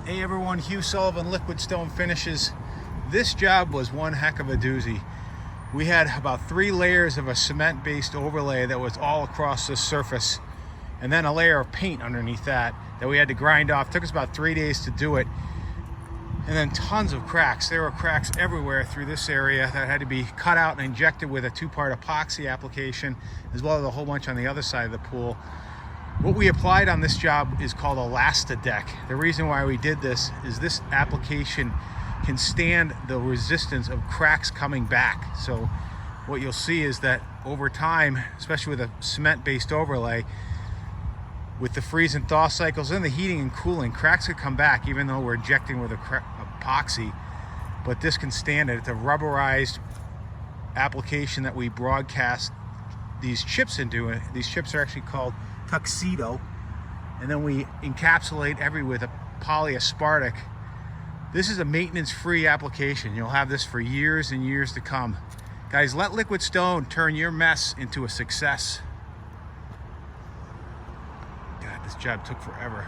Hey everyone, Hugh Sullivan, Liquid Stone Finishes. This job was one heck of a doozy. We had about 3 layers of a cement-based overlay that was all across this surface, and then a layer of paint underneath that we had to grind off. It took us about 3 days to do it. And then tons of cracks. There were cracks everywhere through this area that had to be cut out and injected with a 2-part epoxy application, as well as a whole bunch on the other side of the pool. What we applied on this job is called Elastideck. The reason why we did this is this application can stand the resistance of cracks coming back. So what you'll see is that over time, especially with a cement-based overlay, with the freeze and thaw cycles and the heating and cooling, cracks could come back even though we're injecting with epoxy, but this can stand it. It's a rubberized application that we broadcast these chips into. These chips are actually called Tuxedo, and then we encapsulate with a polyaspartic. This is a maintenance-free application. You'll have this for years and years to come. Guys, let Liquid Stone turn your mess into a success. God, this job took forever.